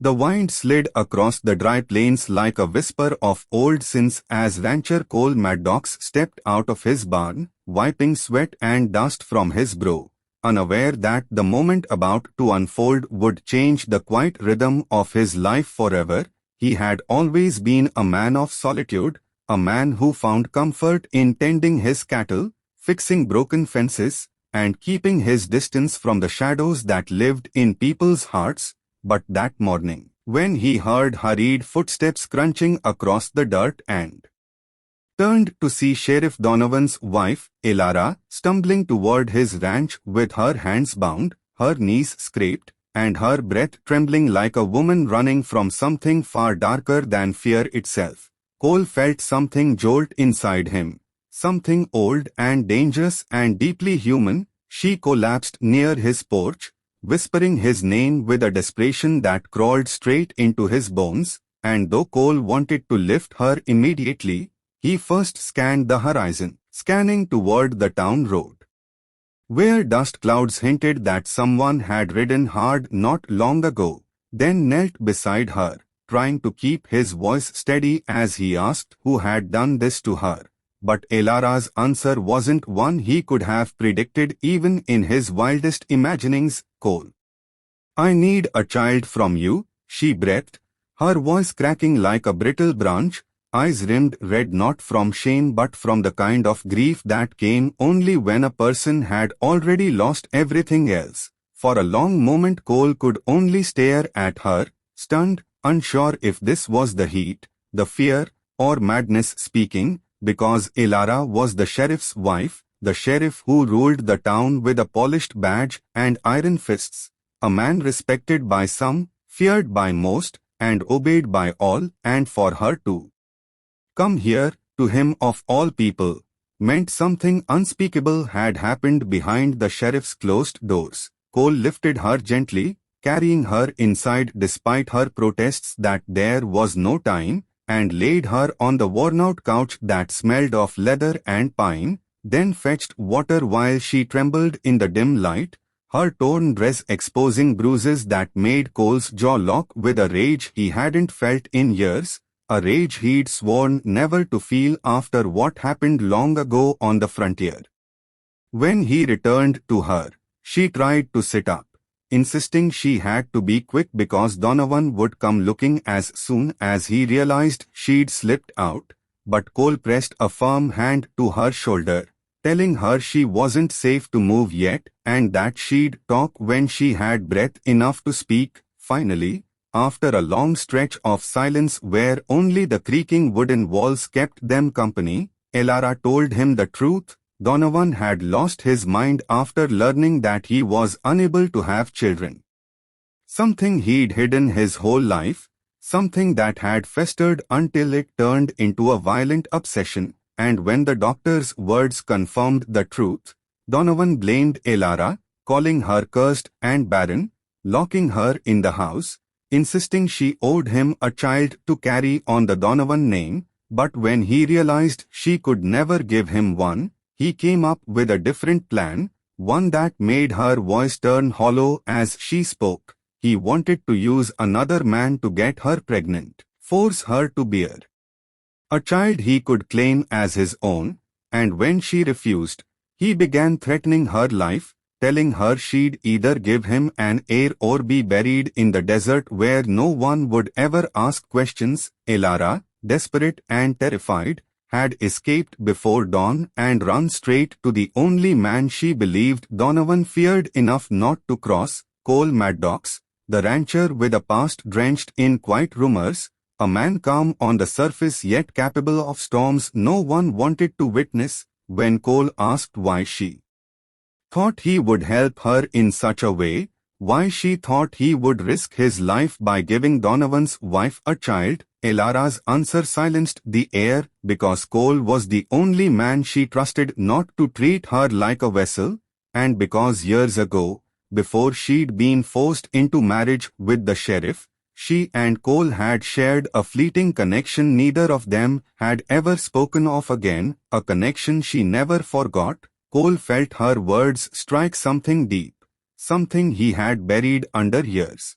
The wind slid across the dry plains like a whisper of old sins as Rancher Cole Maddox stepped out of his barn, wiping sweat and dust from his brow, unaware that the moment about to unfold would change the quiet rhythm of his life forever. He had always been a man of solitude, a man who found comfort in tending his cattle, fixing broken fences, and keeping his distance from the shadows that lived in people's hearts. But that morning, when he heard hurried footsteps crunching across the dirt and turned to see Sheriff Donovan's wife, Elara, stumbling toward his ranch with her hands bound, her knees scraped, and her breath trembling like a woman running from something far darker than fear itself, Cole felt something jolt inside him, something old and dangerous and deeply human. She collapsed near his porch, whispering his name with a desperation that crawled straight into his bones, and though Cole wanted to lift her immediately, he first scanned the horizon, scanning toward the town road, where dust clouds hinted that someone had ridden hard not long ago, then knelt beside her, trying to keep his voice steady as he asked who had done this to her. But Elara's answer wasn't one he could have predicted even in his wildest imaginings. Cole, I need a child from you, she breathed, her voice cracking like a brittle branch, eyes rimmed red not from shame but from the kind of grief that came only when a person had already lost everything else. For a long moment Cole could only stare at her, stunned, unsure if this was the heat, the fear, or madness speaking, because Elara was the sheriff's wife, the sheriff who ruled the town with a polished badge and iron fists, a man respected by some, feared by most, and obeyed by all, and for her to come here, to him of all people, meant something unspeakable had happened behind the sheriff's closed doors. Cole lifted her gently, carrying her inside despite her protests that there was no time, and laid her on the worn-out couch that smelled of leather and pine, then fetched water while she trembled in the dim light, her torn dress exposing bruises that made Cole's jaw lock with a rage he hadn't felt in years, a rage he'd sworn never to feel after what happened long ago on the frontier. When he returned to her, she tried to sit up, insisting she had to be quick because Donovan would come looking as soon as he realized she'd slipped out, but Cole pressed a firm hand to her shoulder, telling her she wasn't safe to move yet and that she'd talk when she had breath enough to speak. Finally, after a long stretch of silence where only the creaking wooden walls kept them company, Elara told him the truth. Donovan had lost his mind after learning that he was unable to have children. Something he'd hidden his whole life, something that had festered until it turned into a violent obsession, and when the doctor's words confirmed the truth, Donovan blamed Elara, calling her cursed and barren, locking her in the house, insisting she owed him a child to carry on the Donovan name, but when he realized she could never give him one, he came up with a different plan, one that made her voice turn hollow as she spoke. He wanted to use another man to get her pregnant, force her to bear a child he could claim as his own, and when she refused, he began threatening her life, telling her she'd either give him an heir or be buried in the desert where no one would ever ask questions. Elara, desperate and terrified, had escaped before dawn and run straight to the only man she believed Donovan feared enough not to cross, Cole Maddox, the rancher with a past drenched in quiet rumors, a man calm on the surface yet capable of storms no one wanted to witness. When Cole asked why she thought he would help her in such a way, why she thought he would risk his life by giving Donovan's wife a child, Elara's answer silenced the air because Cole was the only man she trusted not to treat her like a vessel, and because years ago, before she'd been forced into marriage with the sheriff, she and Cole had shared a fleeting connection neither of them had ever spoken of again, a connection she never forgot. Cole felt her words strike something deep, something he had buried under years.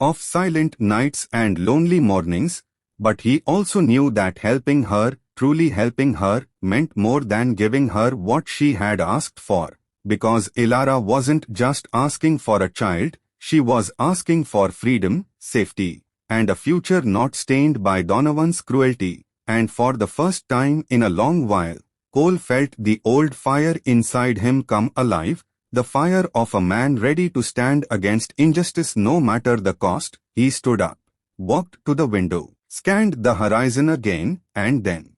of silent nights and lonely mornings, but he also knew that helping her, truly helping her, meant more than giving her what she had asked for, because Elara wasn't just asking for a child, she was asking for freedom, safety, and a future not stained by Donovan's cruelty, and for the first time in a long while, Cole felt the old fire inside him come alive, the fire of a man ready to stand against injustice no matter the cost. He stood up, walked to the window, scanned the horizon again, and then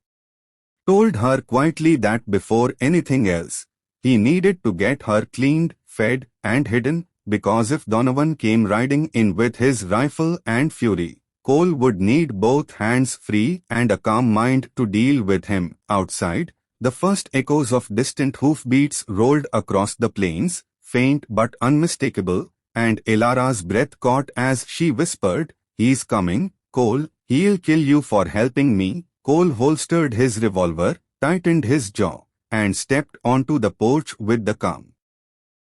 told her quietly that before anything else, he needed to get her cleaned, fed, and hidden, because if Donovan came riding in with his rifle and fury, Cole would need both hands free and a calm mind to deal with him. Outside, the first echoes of distant hoofbeats rolled across the plains, faint but unmistakable, and Elara's breath caught as she whispered, "He's coming, Cole, he'll kill you for helping me." Cole holstered his revolver, tightened his jaw, and stepped onto the porch with the calm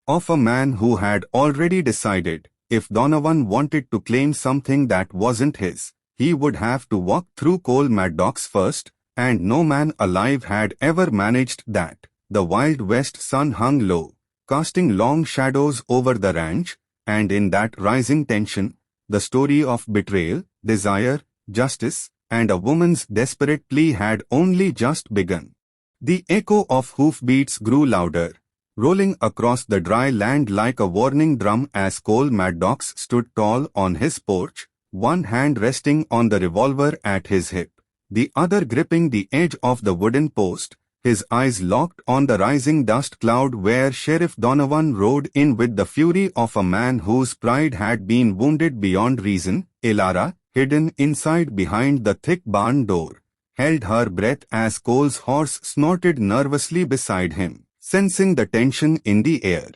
of a man who had already decided, if Donovan wanted to claim something that wasn't his, he would have to walk through Cole Maddox first, and no man alive had ever managed that. The Wild West sun hung low, casting long shadows over the ranch, and in that rising tension, the story of betrayal, desire, justice, and a woman's desperate plea had only just begun. The echo of hoofbeats grew louder, rolling across the dry land like a warning drum as Cole Maddox stood tall on his porch, one hand resting on the revolver at his hip, the other gripping the edge of the wooden post, his eyes locked on the rising dust cloud where Sheriff Donovan rode in with the fury of a man whose pride had been wounded beyond reason. Elara, hidden inside behind the thick barn door, held her breath as Cole's horse snorted nervously beside him, sensing the tension in the air.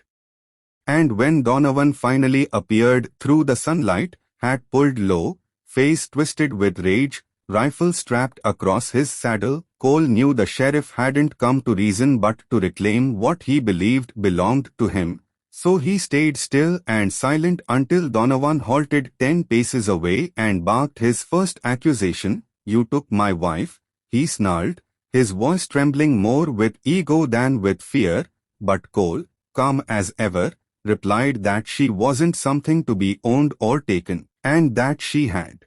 And when Donovan finally appeared through the sunlight, hat pulled low, face twisted with rage, rifle strapped across his saddle, Cole knew the sheriff hadn't come to reason but to reclaim what he believed belonged to him. So he stayed still and silent until Donovan halted 10 paces away and barked his first accusation. "You took my wife," he snarled, his voice trembling more with ego than with fear, but Cole, calm as ever, replied that she wasn't something to be owned or taken, and that she had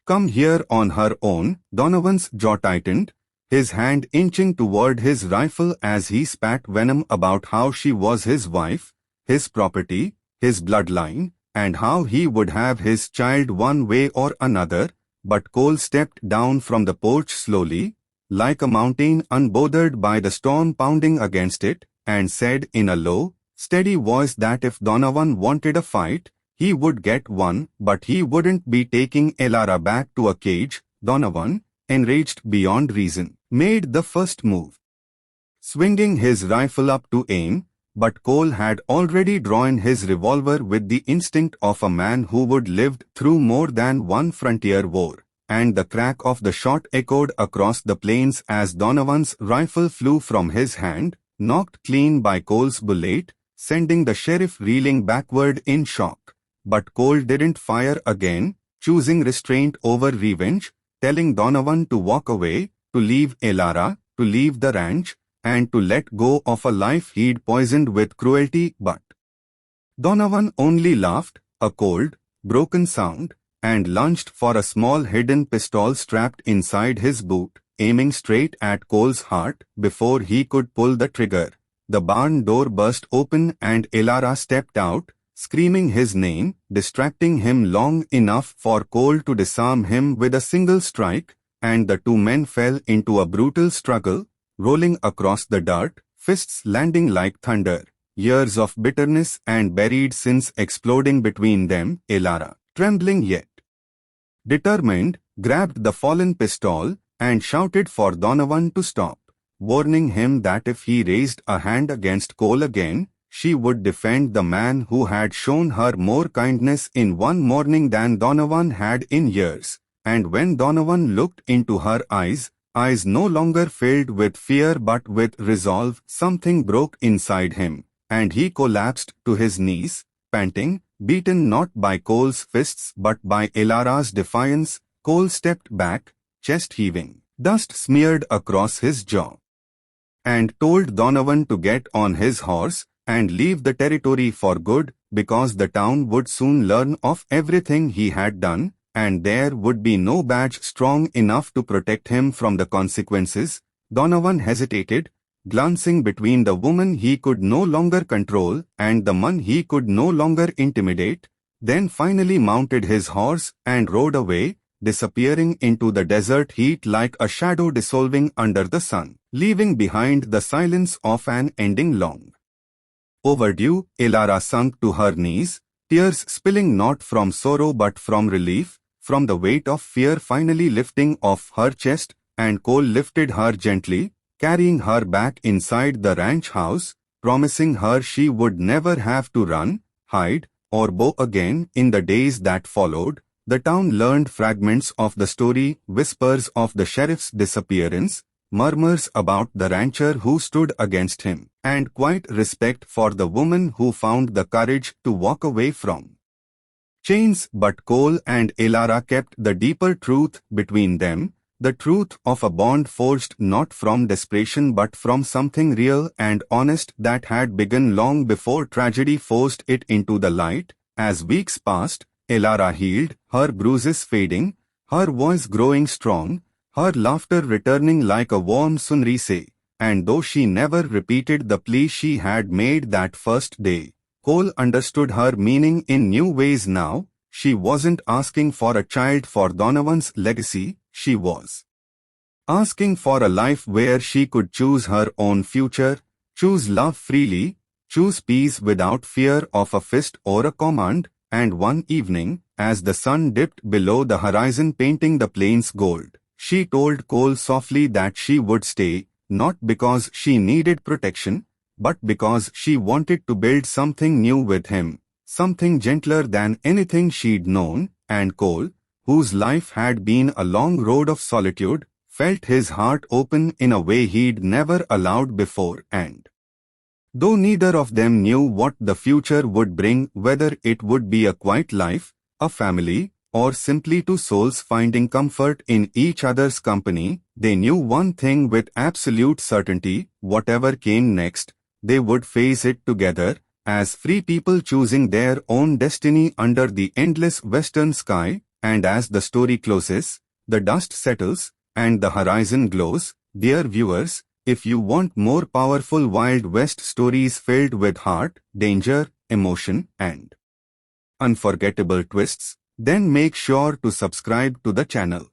come here on her own. Donovan's jaw tightened, his hand inching toward his rifle as he spat venom about how she was his wife, his property, his bloodline, and how he would have his child one way or another. But Cole stepped down from the porch slowly, like a mountain unbothered by the storm pounding against it, and said in a low, steady voice that if Donovan wanted a fight, he would get one, but he wouldn't be taking Elara back to a cage. Donovan, enraged beyond reason, made the first move, swinging his rifle up to aim, but Cole had already drawn his revolver with the instinct of a man who would lived through more than one frontier war, and the crack of the shot echoed across the plains as Donovan's rifle flew from his hand, knocked clean by Cole's bullet, sending the sheriff reeling backward in shock. But Cole didn't fire again, choosing restraint over revenge, telling Donovan to walk away, to leave Elara, to leave the ranch, and to let go of a life he'd poisoned with cruelty. But Donovan only laughed, a cold, broken sound, and lunged for a small hidden pistol strapped inside his boot, aiming straight at Cole's heart. Before he could pull the trigger, the barn door burst open and Elara stepped out, screaming his name, distracting him long enough for Cole to disarm him with a single strike, and the two men fell into a brutal struggle, rolling across the dirt, fists landing like thunder, years of bitterness and buried sins exploding between them. Elara, trembling yet determined, grabbed the fallen pistol and shouted for Donovan to stop, warning him that if he raised a hand against Cole again, she would defend the man who had shown her more kindness in one morning than Donovan had in years. And when Donovan looked into her eyes no longer filled with fear but with resolve, something broke inside him, and he collapsed to his knees, panting, beaten not by Cole's fists but by Elara's defiance, Cole stepped back, chest heaving, dust smeared across his jaw, and told Donovan to get on his horse and leave the territory for good, because the town would soon learn of everything he had done, and there would be no badge strong enough to protect him from the consequences. Donovan hesitated, glancing between the woman he could no longer control and the man he could no longer intimidate, then finally mounted his horse and rode away, disappearing into the desert heat like a shadow dissolving under the sun, leaving behind the silence of an ending long overdue. Elara sunk to her knees, tears spilling not from sorrow but from relief, from the weight of fear finally lifting off her chest, and Cole lifted her gently, carrying her back inside the ranch house, promising her she would never have to run, hide, or bow again. In the days that followed, the town learned fragments of the story, whispers of the sheriff's disappearance, murmurs about the rancher who stood against him, and quiet respect for the woman who found the courage to walk away from chains. But Cole and Elara kept the deeper truth between them, the truth of a bond forged not from desperation but from something real and honest that had begun long before tragedy forced it into the light. As weeks passed, Elara healed, her bruises fading, her voice growing strong, her laughter returning like a warm sunrise, and though she never repeated the plea she had made that first day, Cole understood her meaning in new ways now. She wasn't asking for a child for Donovan's legacy, she was asking for a life where she could choose her own future, choose love freely, choose peace without fear of a fist or a command. And one evening, as the sun dipped below the horizon painting the plains gold, she told Cole softly that she would stay, not because she needed protection, but because she wanted to build something new with him, something gentler than anything she'd known. And Cole, whose life had been a long road of solitude, felt his heart open in a way he'd never allowed before. And though neither of them knew what the future would bring, whether it would be a quiet life, a family, or simply two souls finding comfort in each other's company, they knew one thing with absolute certainty: whatever came next, they would face it together, as free people choosing their own destiny under the endless western sky. And as the story closes, the dust settles, and the horizon glows, dear viewers, if you want more powerful Wild West stories filled with heart, danger, emotion, and unforgettable twists, then make sure to subscribe to the channel.